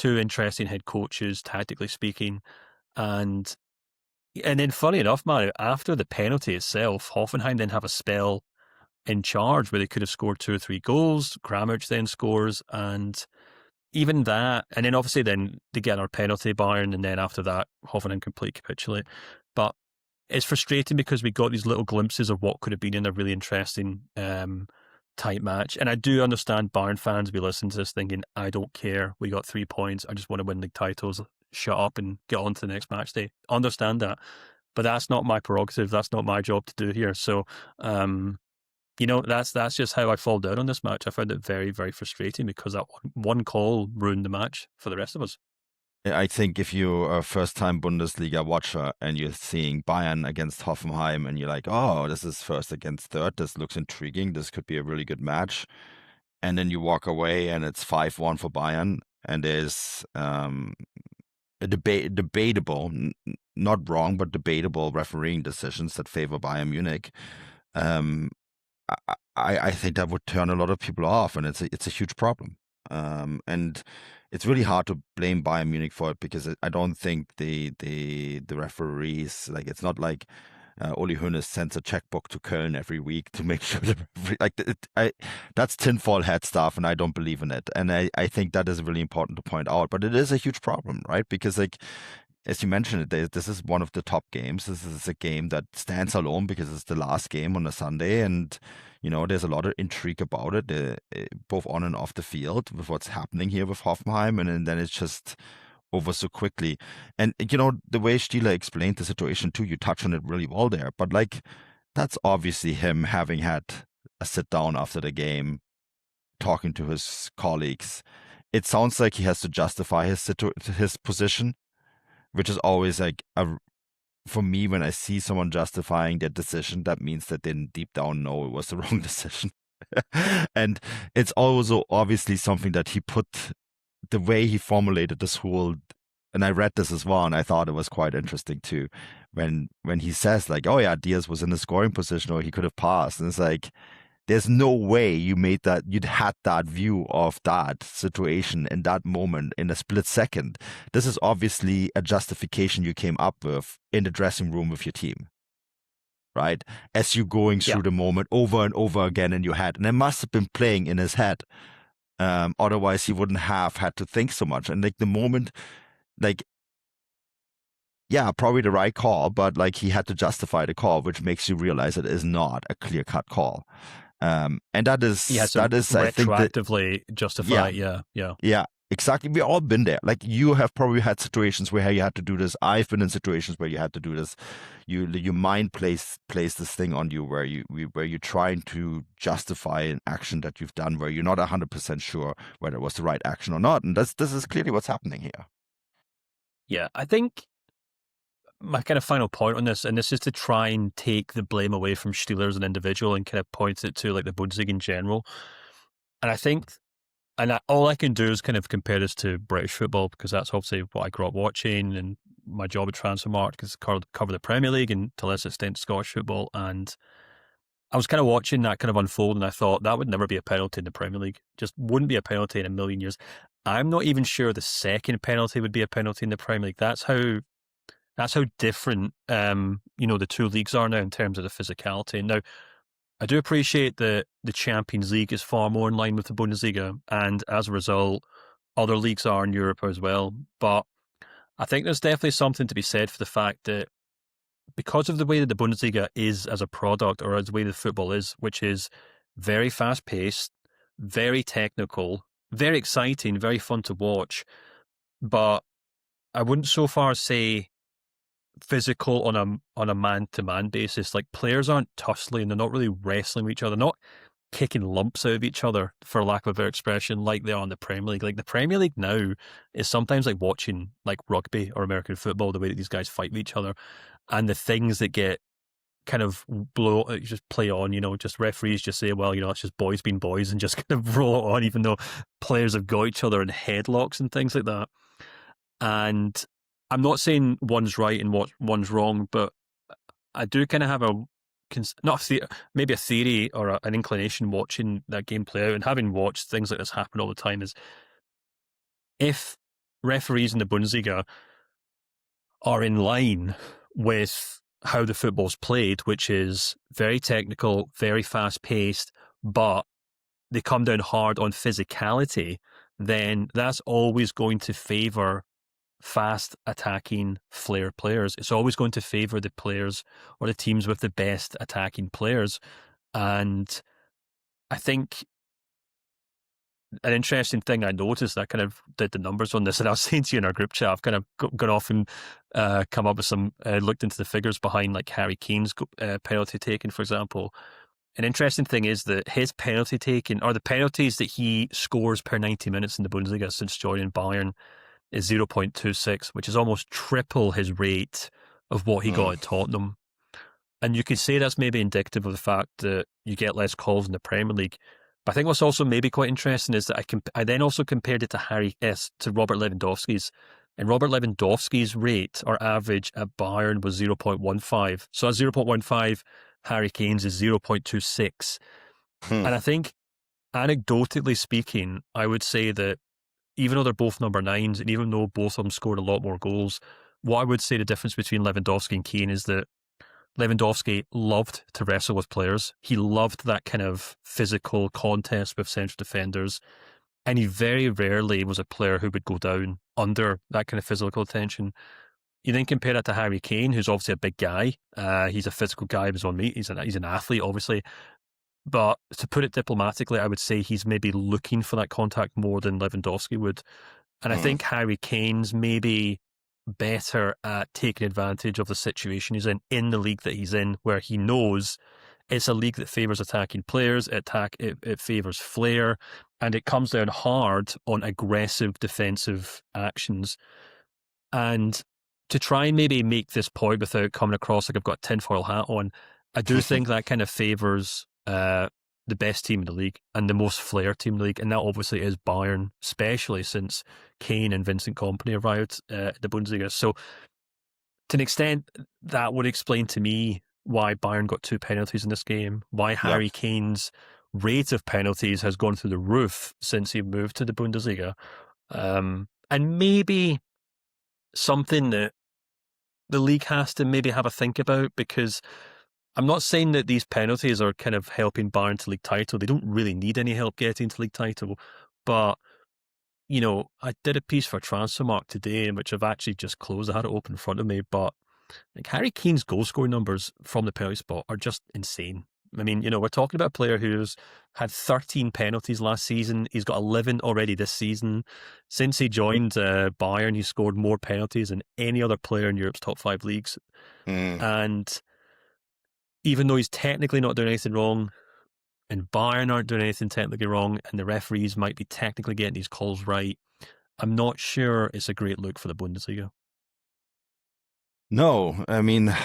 interesting head coaches, tactically speaking. And then funny enough, man, after the penalty itself, Hoffenheim then have a spell in charge where they could have scored 2 or 3 goals. Kramaric then scores, and even that, and then obviously then they get our penalty, Bayern, and then after that, Hoffenheim completely capitulate. But it's frustrating because we got these little glimpses of what could have been in a really interesting tight match. And I do understand Bayern fans be listening to this thinking, I don't care, we got 3 points, I just want to win league titles, shut up and get on to the next match day. Understand that. But that's not my prerogative, that's not my job to do here. So that's just how I fall down on this match. I found it very, very frustrating because that one call ruined the match for the rest of us. I think if you're a first-time Bundesliga watcher and you're seeing Bayern against Hoffenheim and you're like, oh, this is first against third, this looks intriguing, this could be a really good match. And then you walk away and it's 5-1 for Bayern, and there's a debatable, not wrong, but debatable refereeing decisions that favor Bayern Munich. I think that would turn a lot of people off, and it's a huge problem. And it's really hard to blame Bayern Munich for it, because I don't think the referees, like, it's not like Uli Hoeneß sends a checkbook to Köln every week to make sure that's tinfoil hat stuff, and I don't believe in it. And I think that is really important to point out. But it is a huge problem, right? Because as you mentioned it, this is one of the top games. This is a game that stands alone because it's the last game on a Sunday, and there's a lot of intrigue about it, both on and off the field with what's happening here with Hoffenheim, and then it's just over so quickly. And the way Stieler explained the situation too, you touch on it really well there. But like, that's obviously him having had a sit down after the game, talking to his colleagues. It sounds like he has to justify his position, which is always like for me, when I see someone justifying their decision, that means that they deep down know it was the wrong decision. And it's also obviously something that he put, the way he formulated this whole, and I read this as well, and I thought it was quite interesting too, when he says like, oh yeah, Diaz was in the scoring position or he could have passed. And it's like, there's no way you'd had that view of that situation in that moment in a split second. This is obviously a justification you came up with in the dressing room with your team, right? As you're going through the moment over and over again in your head. And it must have been playing in his head. Otherwise, he wouldn't have had to think so much. And like the moment, like, yeah, probably the right call, but like he had to justify the call, which makes you realize it is not a clear-cut call. And that is I think, retroactively justify. Yeah, exactly. We've all been there. Like, you have probably had situations where you had to do this. I've been in situations where you had to do this. Your mind plays this thing on you where you're trying to justify an action that you've done where you're not 100% sure whether it was the right action or not. And this is clearly what's happening here. Yeah, I think my kind of final point on this, and this is to try and take the blame away from Stieler as an individual and kind of point it to like the Bundesliga in general. And I think, all I can do is kind of compare this to British football, because that's obviously what I grew up watching, and my job at Transfermarkt is cover the Premier League and to a less extent Scottish football. And I was kind of watching that kind of unfold, and I thought that would never be a penalty in the Premier League. Just wouldn't be a penalty in a million years. I'm not even sure the second penalty would be a penalty in the Premier League. That's how different, the two leagues are now in terms of the physicality. Now, I do appreciate that the Champions League is far more in line with the Bundesliga, and as a result, other leagues are in Europe as well. But I think there's definitely something to be said for the fact that because of the way that the Bundesliga is as a product, or as the way the football is, which is very fast-paced, very technical, very exciting, very fun to watch, but I wouldn't so far say physical on a man-to-man basis. Like, players aren't tussling, they're not really wrestling with each other, not kicking lumps out of each other, for lack of a better expression, like they are in the Premier League. Like, the Premier League now is sometimes like watching like rugby or American football, the way that these guys fight with each other, and the things that get kind of just play on, just referees just say, well, it's just boys being boys, and just kind of roll it on, even though players have got each other in headlocks and things like that. And I'm not saying one's right and one's wrong, but I do kind of have maybe a theory or an inclination watching that game play out, and having watched things like this happen all the time, is if referees in the Bundesliga are in line with how the football's played, which is very technical, very fast-paced, but they come down hard on physicality, then that's always going to favour fast attacking flair players. It's always going to favour the players or the teams with the best attacking players. And I think an interesting thing I noticed, I kind of did the numbers on this, and I was saying to you in our group chat, I've kind of gone off and come up with some, looked into the figures behind like Harry Kane's penalty taken, for example. An interesting thing is that his penalty taken, or the penalties that he scores per 90 minutes in the Bundesliga since joining Bayern, is 0.26, which is almost triple his rate of what he got at Tottenham. And you could say that's maybe indicative of the fact that you get less calls in the Premier League. But I think what's also maybe quite interesting is that I then also compared it to Robert Lewandowski's. And Robert Lewandowski's rate or average at Bayern was 0.15. So at 0.15, Harry Kane's is 0.26. And I think, anecdotally speaking, I would say that even though they're both number 9s, and even though both of them scored a lot more goals, what I would say the difference between Lewandowski and Kane is that Lewandowski loved to wrestle with players. He loved that kind of physical contest with central defenders. And he very rarely was a player who would go down under that kind of physical tension. You then compare that to Harry Kane, who's obviously a big guy. He's a physical guy. He was on meat. He's an athlete, obviously. But to put it diplomatically, I would say he's maybe looking for that contact more than Lewandowski would. And I think Harry Kane's maybe better at taking advantage of the situation he's in the league that he's in, where he knows it's a league that favours attacking players, it favours flair, and it comes down hard on aggressive defensive actions. And to try and maybe make this point without coming across like I've got a tinfoil hat on, I do think that kind of favours the best team in the league and the most flair team in the league, and that obviously is Bayern, especially since Kane and Vincent Kompany arrived at the Bundesliga. So to an extent, that would explain to me why Bayern got 2 penalties in this game, why Harry Kane's rate of penalties has gone through the roof since he moved to the Bundesliga. And maybe something that the league has to maybe have a think about, because I'm not saying that these penalties are kind of helping Bayern to league title. They don't really need any help getting to league title. But, you know, I did a piece for Transfermarkt today, in which I've actually just closed. I had it open in front of me. But like Harry Kane's goal scoring numbers from the penalty spot are just insane. I mean, you know, we're talking about a player who's had 13 penalties last season. He's got 11 already this season. Since he joined Bayern, he's scored more penalties than any other player in Europe's top 5 leagues. And even though he's technically not doing anything wrong, and Bayern aren't doing anything technically wrong, and the referees might be technically getting these calls right, I'm not sure it's a great look for the Bundesliga. No, I mean,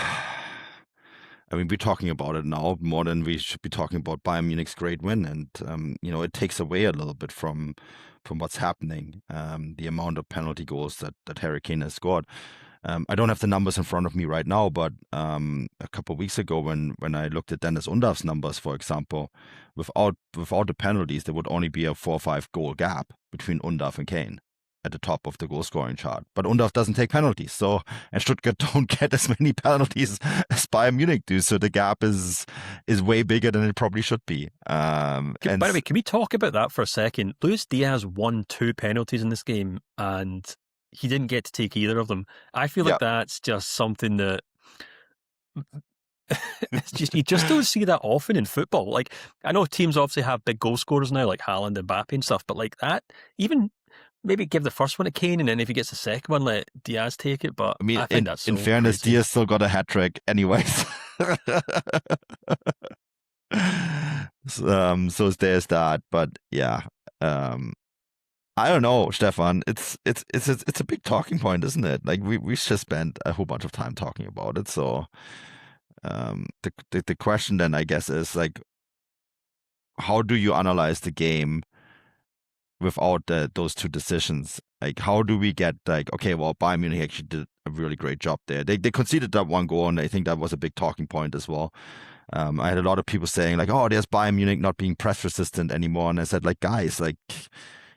we're talking about it now more than we should be talking about Bayern Munich's great win, and you know, it takes away a little bit from what's happening. The amount of penalty goals that Harry Kane has scored. I don't have the numbers in front of me right now, but a couple of weeks ago, when I looked at Dennis Undaff's numbers, for example, without the penalties, there would only be a 4 or 5 goal gap between Undaff and Kane at the top of the goal scoring chart. But Undaff doesn't take penalties, and Stuttgart don't get as many penalties as Bayern Munich do, so the gap is way bigger than it probably should be. By the way, can we talk about that for a second? Luis Diaz won 2 penalties in this game, and he didn't get to take either of them. I feel like that's just something that you just don't see that often in football. Like, I know teams obviously have big goal scorers now, like Haaland and Mbappe and stuff, but like that, even maybe give the first one to Kane, and then if he gets the second one, let Diaz take it. But I mean, I think that's so in fairness, crazy. Diaz still got a hat trick anyways. So there's that, but yeah. I don't know, Stefan. It's a big talking point, isn't it? Like we just spent a whole bunch of time talking about it. So the question then, I guess, is like, how do you analyze the game without those 2 decisions? Like, how do we get like, okay, well, Bayern Munich actually did a really great job there. They conceded that 1 goal, and I think that was a big talking point as well. I had a lot of people saying like, oh, there's Bayern Munich not being press resistant anymore, and I said like, guys, like,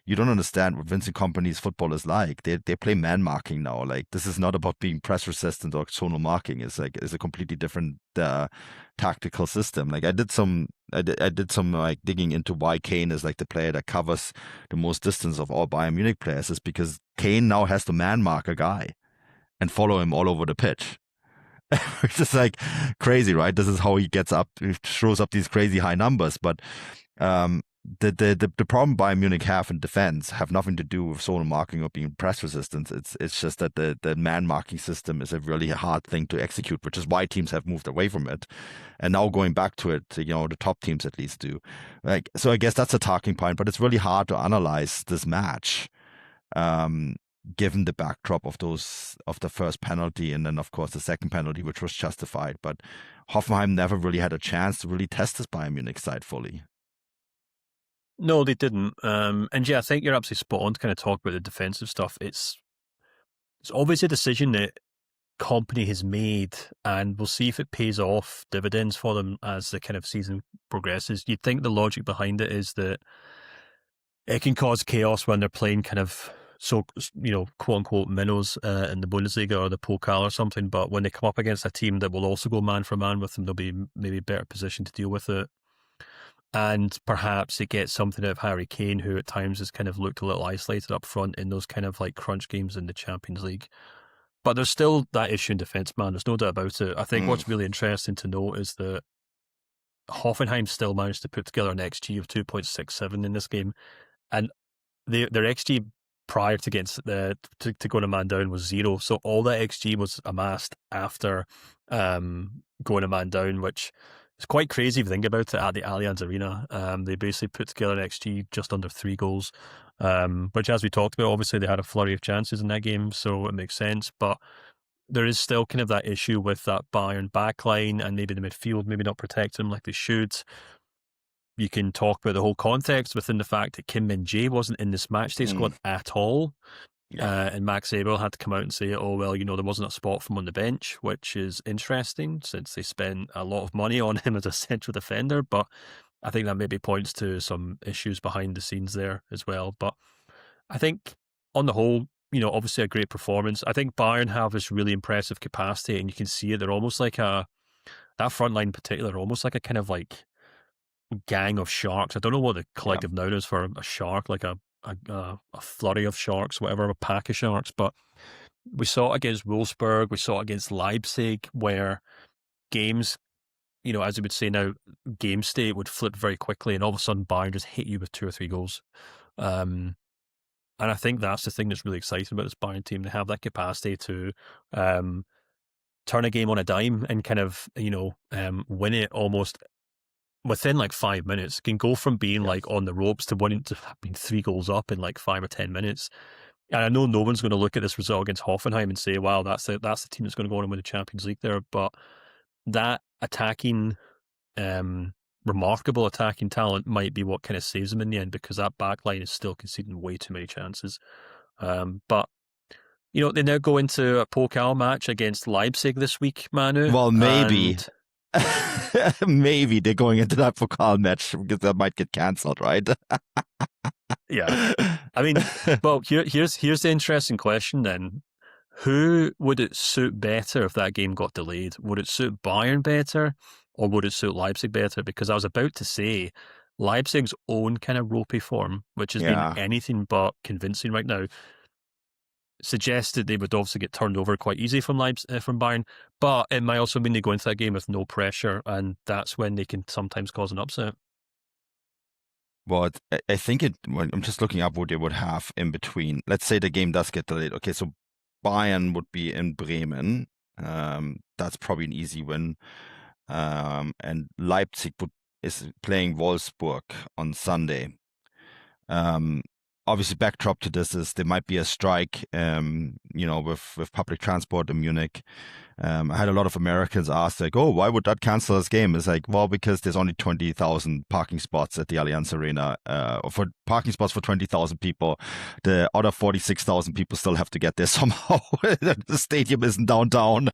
you don't understand what Vincent Kompany's football is like. They play man marking now. Like, this is not about being press resistant or zonal marking. It's a completely different tactical system. Like I did some like digging into why Kane is like the player that covers the most distance of all Bayern Munich players, is because Kane now has to man mark a guy and follow him all over the pitch. Which is like crazy, right? This is how he gets up, he shows up these crazy high numbers. But the problem Bayern Munich have in defense have nothing to do with zonal marking or being press resistant. It's just that the man marking system is a really hard thing to execute, which is why teams have moved away from it, and now going back to it. You know, the top teams at least do. Like, so I guess that's a talking point, but it's really hard to analyze this match, given the backdrop of the first penalty and then of course the second penalty, which was justified. But Hoffenheim never really had a chance to really test this Bayern Munich side fully. No, they didn't. And yeah, I think you're absolutely spot on to kind of talk about the defensive stuff. It's obviously a decision that Kompany has made, and we'll see if it pays off dividends for them as the kind of season progresses. You'd think the logic behind it is that it can cause chaos when they're playing kind of, so, you know, quote unquote minnows in the Bundesliga or the Pokal or something. But when they come up against a team that will also go man for man with them, they'll be maybe better positioned to deal with it. And perhaps it gets something out of Harry Kane, who at times has kind of looked a little isolated up front in those kind of like crunch games in the Champions League. But there's still that issue in defence, man. There's no doubt about it. I think what's really interesting to note is that Hoffenheim still managed to put together an XG of 2.67 in this game, and their XG prior to getting to going a man down was 0. So all that XG was amassed after going a man down, which is quite crazy if you think about it. At the Allianz Arena, they basically put together an XG just under 3 goals, which, as we talked about, obviously they had a flurry of chances in that game, so it makes sense. But there is still kind of that issue with that Bayern backline and maybe the midfield, maybe not protecting them like they should. You can talk about the whole context within the fact that Kim Min-jae wasn't in this matchday squad at all. And Max Eberl had to come out and say, oh, well, there wasn't a spot for him on the bench, which is interesting since they spent a lot of money on him as a central defender. But I think that maybe points to some issues behind the scenes there as well. But I think on the whole, obviously a great performance. I think Bayern have this really impressive capacity, and you can see it. They're almost like that front line in particular, almost like a kind of like gang of sharks. I don't know what the collective noun is for a shark, like a flurry of sharks, whatever, a pack of sharks. But we saw it against Wolfsburg, we saw it against Leipzig, where games, as we would say now, game state would flip very quickly, and all of a sudden Bayern just hit you with 2 or 3 goals. And I think that's the thing that's really exciting about this Bayern team. They have that capacity to turn a game on a dime and kind of, win it almost within like 5 minutes. Can go from being like on the ropes to winning to being 3 goals up in like 5 or 10 minutes. And I know no one's going to look at this result against Hoffenheim and say, wow, that's the team that's going to go on and win the Champions League there. But that attacking, remarkable attacking talent might be what kind of saves them in the end, because that back line is still conceding way too many chances. But they now go into a Pokal match against Leipzig this week, Manu. Well, maybe. Maybe they're going into that Pokal match because that might get cancelled, right? Yeah. I mean, well, here's the interesting question then. Who would it suit better if that game got delayed? Would it suit Bayern better, or would it suit Leipzig better? Because I was about to say Leipzig's own kind of ropey form, which has been anything but convincing right now, suggested they would obviously get turned over quite easy from Bayern, but it might also mean they go into that game with no pressure, and that's when they can sometimes cause an upset. Well, I think I'm just looking up what they would have in between. Let's say the game does get delayed. Okay, so Bayern would be in Bremen. That's probably an easy win. And Leipzig is playing Wolfsburg on Sunday. Obviously, backdrop to this is there might be a strike, with public transport in Munich. I had a lot of Americans ask, like, oh, why would that cancel this game? It's like, well, because there's only 20,000 parking spots at the Allianz Arena, for parking spots for 20,000 people. The other 46,000 people still have to get there somehow. The stadium isn't downtown.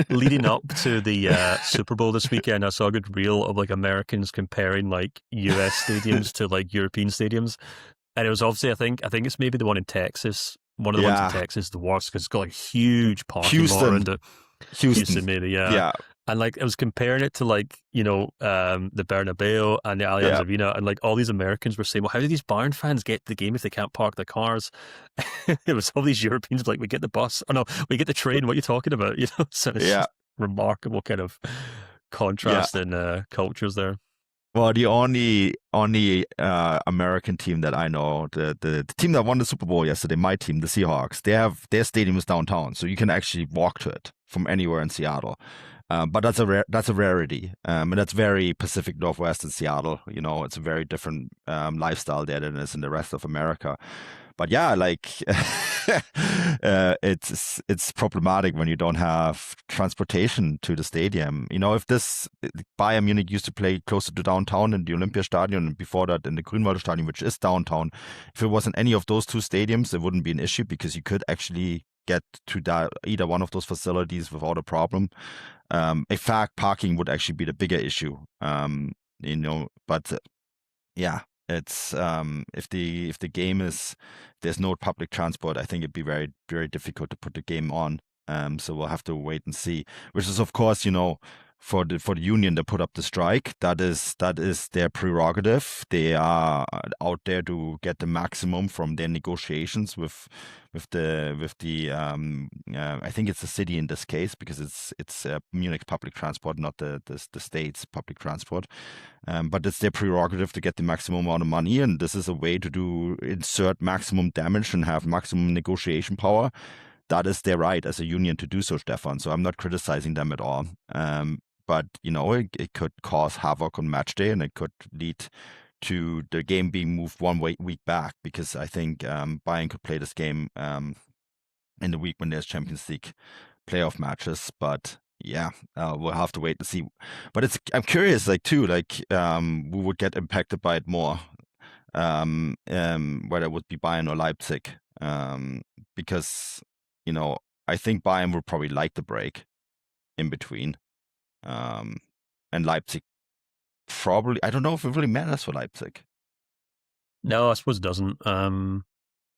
Leading up to the Super Bowl this weekend, I saw a good reel of like Americans comparing like US stadiums to like European stadiums, and it was obviously I think it's maybe the one in Texas. One of the ones in Texas is the worst because it's got like huge parking lot around it. Houston, maybe, yeah. And like I was comparing it to like the Bernabeu and the Allianz Arena, and like all these Americans were saying, well, how do these Bayern fans get to the game if they can't park their cars? It was all these Europeans like, we get the bus, oh no, we get the train. What are you talking about? So it's just remarkable kind of contrast in cultures there. Well, the only American team that I know, the team that won the Super Bowl yesterday, my team, the Seahawks, they have their stadium is downtown, so you can actually walk to it from anywhere in Seattle. But that's a rarity, and that's very Pacific Northwest in Seattle. It's a very different lifestyle there than it is in the rest of America. But yeah, like it's problematic when you don't have transportation to the stadium. If this Bayern Munich used to play closer to downtown in the Olympiastadion, and before that in the Grünwalder Stadion, which is downtown, if it wasn't any of those two stadiums, it wouldn't be an issue because you could actually get to either one of those facilities without a problem. In fact, parking would actually be the bigger issue. But yeah. It's if the game there's no public transport, I think it'd be very, very difficult to put the game on. So we'll have to wait and see. Which is, of course, for the union to put up the strike. That is their prerogative. They are out there to get the maximum from their negotiations with the I think it's the city in this case, because it's Munich public transport, not the state's public transport. But it's their prerogative to get the maximum amount of money, and this is a way to insert maximum damage and have maximum negotiation power. That is their right as a union to do so, Stefan. So I'm not criticizing them at all. But, it could cause havoc on match day, and it could lead to the game being moved one week back, because I think Bayern could play this game in the week when there's Champions League playoff matches. But yeah, we'll have to wait and see. But I'm curious, we would get impacted by it more, whether it would be Bayern or Leipzig, because I think Bayern would probably like the break in between. And Leipzig probably, I don't know if it really matters for Leipzig. No, I suppose it doesn't.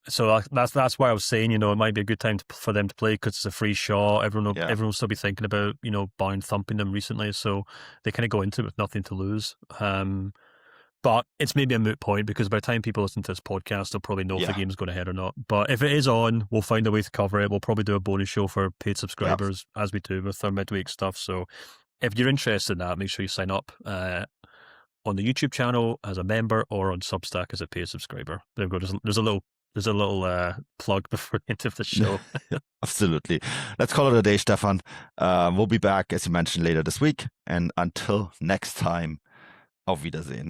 So that's why I was saying, it might be a good time for them to play, because it's a free shot. Everyone will still be thinking about, Bayern thumping them recently, so they kind of go into it with nothing to lose. But it's maybe a moot point, because by the time people listen to this podcast, they'll probably know if the game's going ahead or not. But if it is on, we'll find a way to cover it. We'll probably do a bonus show for paid subscribers, as we do with our midweek stuff. So if you're interested in that, make sure you sign up on the YouTube channel as a member, or on Substack as a paid subscriber. There we go. There's a little plug before the end of the show. Absolutely. Let's call it a day, Stefan. We'll be back, as you mentioned, later this week. And until next time, auf Wiedersehen.